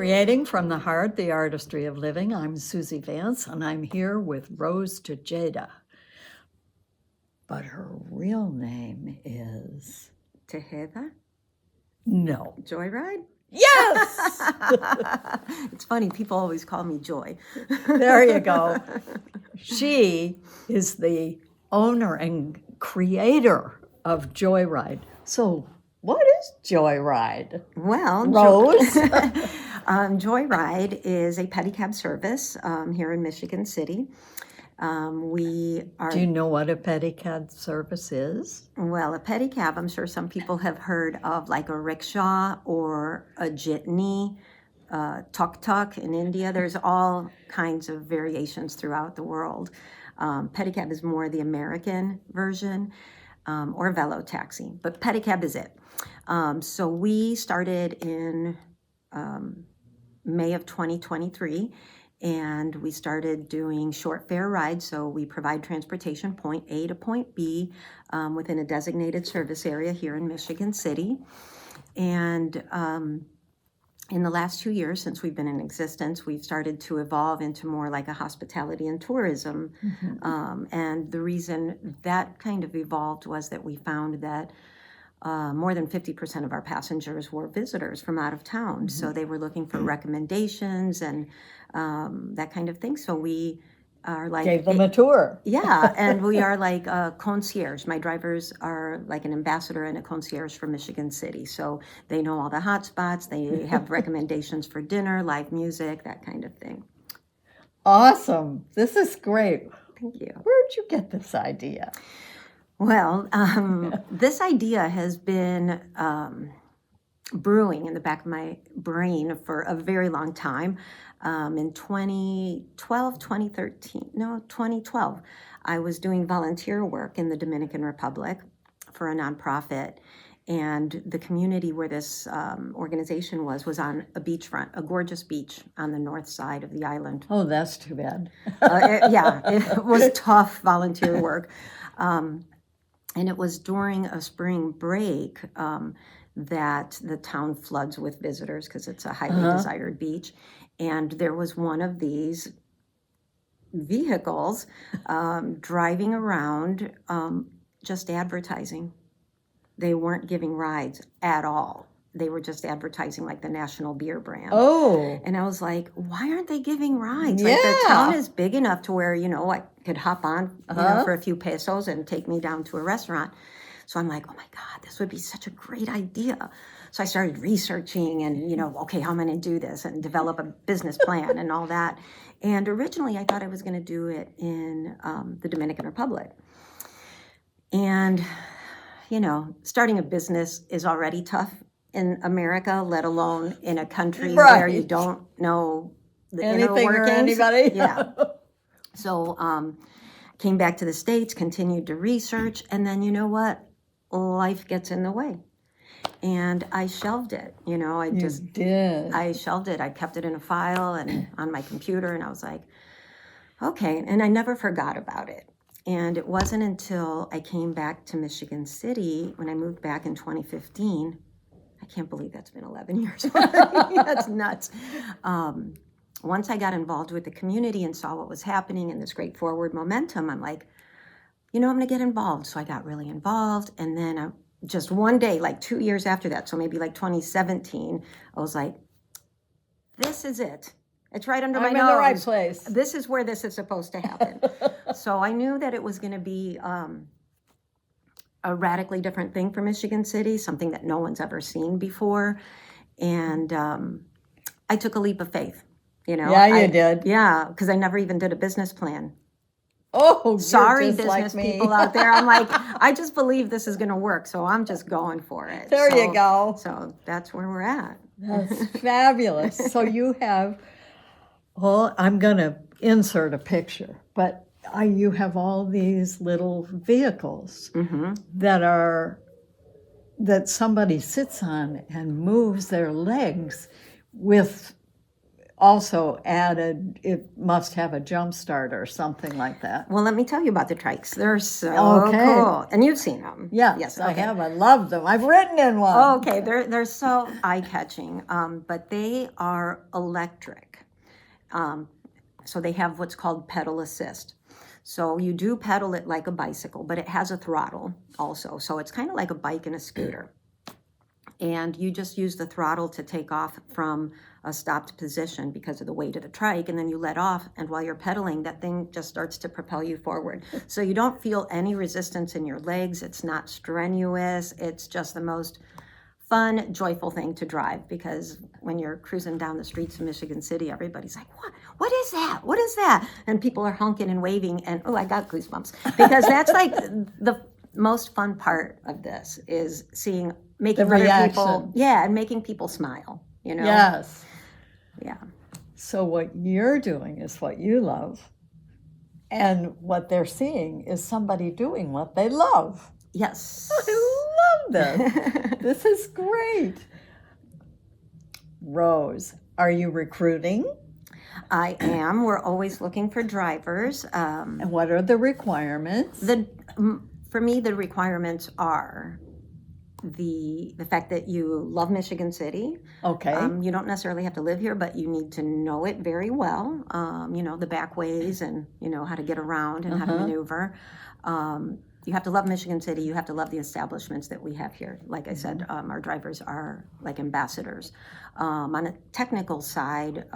Creating from the Heart, the Artistry of Living. I'm Suzy Vance, and I'm here with Rose Tejeda. But her real name is... Tejeda? No. JoyRide? Yes! It's funny, people always call me Joy. There you go. She is the owner and creator of JoyRide. So what is JoyRide? Well, Rose? JoyRide is a pedicab service here in Michigan City. We are... Do you know what a pedicab service is? Well, a pedicab, I'm sure some people have heard of, like a rickshaw or a jitney, tuk-tuk in India. There's all kinds of variations throughout the world. Pedicab is more the American version, or velo taxi, but pedicab is it. So we started in May of 2023, and we started doing short fare rides. So we provide transportation point A to point B within a designated service area here in Michigan City. And in the last 2 years since we've been in existence, we've started to evolve into more like a hospitality and tourism. And the reason that kind of evolved was that we found that more than 50% of our passengers were visitors from out of town. So they were looking for recommendations and that kind of thing. So we are like... Gave them a tour. Yeah, and we are like a concierge. My drivers are like an ambassador and a concierge for Michigan City. So they know all the hot spots. They have recommendations for dinner, live music, that kind of thing. Awesome. This is great. Thank you. Where'd you get this idea? Well, this idea has been brewing in the back of my brain for a very long time. In 2012, I was doing volunteer work in the Dominican Republic for a nonprofit. And the community where this organization was on a beachfront, a gorgeous beach on the north side of the island. Oh, that's too bad. It was tough volunteer work. And it was during a spring break that the town floods with visitors because it's a highly desired beach. And there was one of these vehicles driving around just advertising. They weren't giving rides at all. They were just advertising like the national beer brand. Oh. And I was like, why aren't they giving rides? Like the town is big enough to where, I could hop on for a few pesos and take me down to a restaurant. So I'm like, oh my God, this would be such a great idea. So I started researching and, okay, how am I going to do this and develop a business plan and all that. And originally I thought I was going to do it in the Dominican Republic. And, starting a business is already tough in America, let alone in a country where you don't know the inner anything workings. Or anybody. Yeah. So came back to the States, continued to research, and then you know what? Life gets in the way. And I shelved it. I shelved it. I kept it in a file and on my computer, and I was like, okay. And I never forgot about it. And it wasn't until I came back to Michigan City when I moved back in 2015. I can't believe that's been 11 years. That's nuts. Once I got involved with the community and saw what was happening and this great forward momentum, I'm like, I'm going to get involved. So I got really involved. And then just one day, like 2 years after that, so maybe like 2017, I was like, this is it. It's right under my nose. I'm in the right place. This is where this is supposed to happen. So I knew that it was going to be a radically different thing for Michigan City, something that no one's ever seen before. And I took a leap of faith. Yeah, you did. Yeah, because I never even did a business plan. Oh, sorry, just business like people out there. I'm like, I just believe this is going to work, so I'm just going for it. There you go. So that's where we're at. That's fabulous. So you have, I'm going to insert a picture, but you have all these little vehicles that somebody sits on and moves their legs with also added it must have a jump start or something like that. Well, let me tell you about the trikes. They're so cool. And you've seen them. Yes, I have. I love them. I've ridden in one. Okay, they're so eye-catching, but they are electric. So they have what's called pedal assist. So you do pedal it like a bicycle, but it has a throttle also. So it's kind of like a bike and a scooter. And you just use the throttle to take off from a stopped position because of the weight of the trike, and then you let off, and while you're pedaling, that thing just starts to propel you forward. So you don't feel any resistance in your legs. It's not strenuous. It's just the most fun, joyful thing to drive, because when you're cruising down the streets of Michigan City, everybody's like, what is that? What is that? And people are honking and waving, and oh, I got goosebumps, because that's like the most fun part of this is making other people, and making people smile, you know? Yes. Yeah. So what you're doing is what you love, and what they're seeing is somebody doing what they love. Yes. I love this. This is great. Rose, are you recruiting? I am. We're always looking for drivers. And what are the requirements? For me, the requirements are the fact that you love Michigan City. Okay. You don't necessarily have to live here, but you need to know it very well. You know, the back ways, and you know how to get around and how to maneuver. You have to love Michigan City. You have to love the establishments that we have here. Like I said, our drivers are like ambassadors. On a technical side,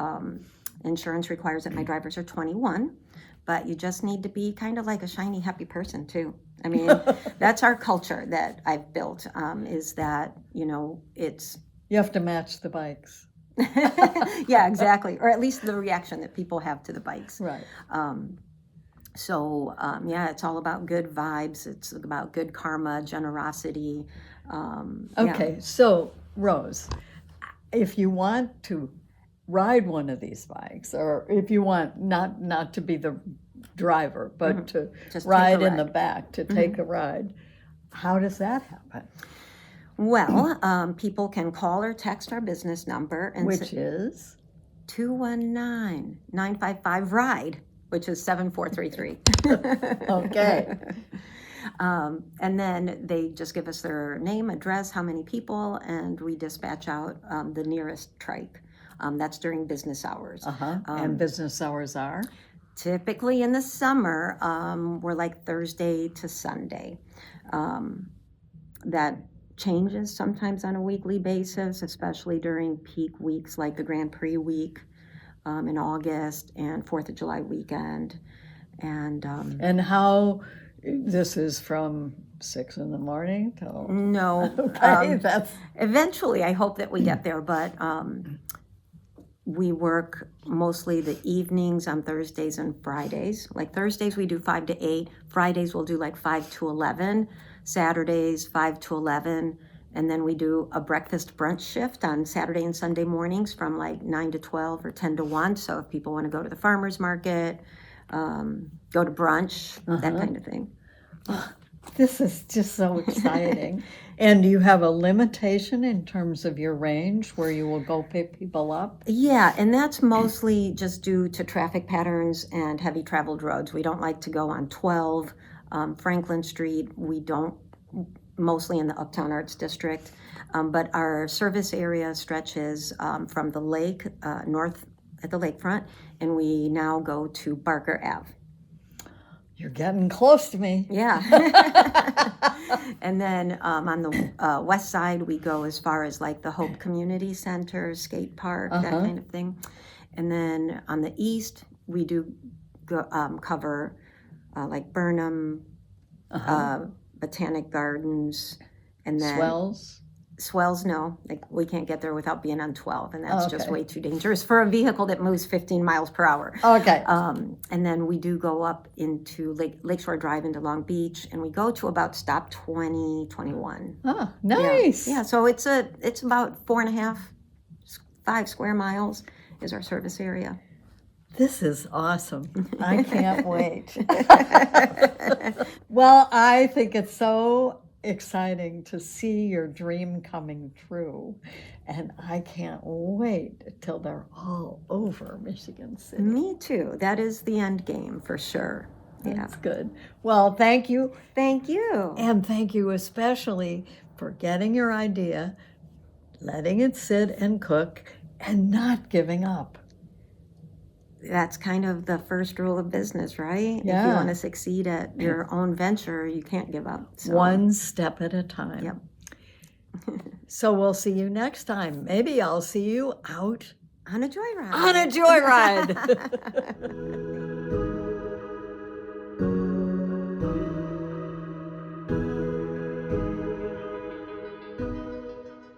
insurance requires that my drivers are 21, but you just need to be kind of like a shiny, happy person too. I mean, that's our culture that I've built, is that, you know, it's... You have to match the bikes. Yeah, exactly. Or at least the reaction that people have to the bikes. Right. So, it's all about good vibes. It's about good karma, generosity. Okay, so Rose, if you want to ride one of these bikes, or if you want not to be the driver, but to Just ride in the back, to take a ride, how does that happen? Well, people can call or text our business number, and Which is? 219-955-RIDE, which is 7433. Okay. And then they just give us their name, address, how many people, and we dispatch out the nearest trike. That's during business hours. And business hours are? Typically in the summer, we're like Thursday to Sunday. That changes sometimes on a weekly basis, especially during peak weeks like the Grand Prix week in August and 4th of July weekend. And how, this is from 6 in the morning till... No. Okay, Eventually, I hope that we get there, but we work mostly the evenings on Thursdays and Fridays. Like Thursdays, we do 5 to 8. Fridays, we'll do like 5 to 11. Saturdays, 5 to 11. And then we do a breakfast brunch shift on Saturday and Sunday mornings from like 9 to 12 or 10 to 1. So if people want to go to the farmer's market, go to brunch, that kind of thing. This is just so exciting. And do you have a limitation in terms of your range where you will go pick people up? Yeah, and that's mostly just due to traffic patterns and heavy traveled roads. We don't like to go on 12, Franklin Street. We don't, mostly in the Uptown Arts District. But our service area stretches from the lake, north at the lakefront, and we now go to Barker Ave. You're getting close to me. Yeah. And then on the west side, we go as far as like the Hope Community Center, skate park, that kind of thing. And then on the east, we do go, cover like Burnham, Botanic Gardens, and then... Swells, no. Like, we can't get there without being on 12, and that's just way too dangerous for a vehicle that moves 15 miles per hour. Okay. And then we do go up into Lakeshore Drive into Long Beach, and we go to about stop 20, 21. Oh, nice. Yeah, so it's about 4.5, 5 square miles is our service area. This is awesome. I can't wait. Well, I think it's so exciting to see your dream coming true. And I can't wait till they're all over Michigan City. Me too. That is the end game for sure. Yeah. That's good. Well, thank you. Thank you. And thank you especially for getting your idea, letting it sit and cook, and not giving up. That's kind of the first rule of business, right? If you Yeah. want to succeed at your own venture, you can't give up. So. One step at a time. Yep. So we'll see you next time. Maybe I'll see you out On a joyride. on a joyride.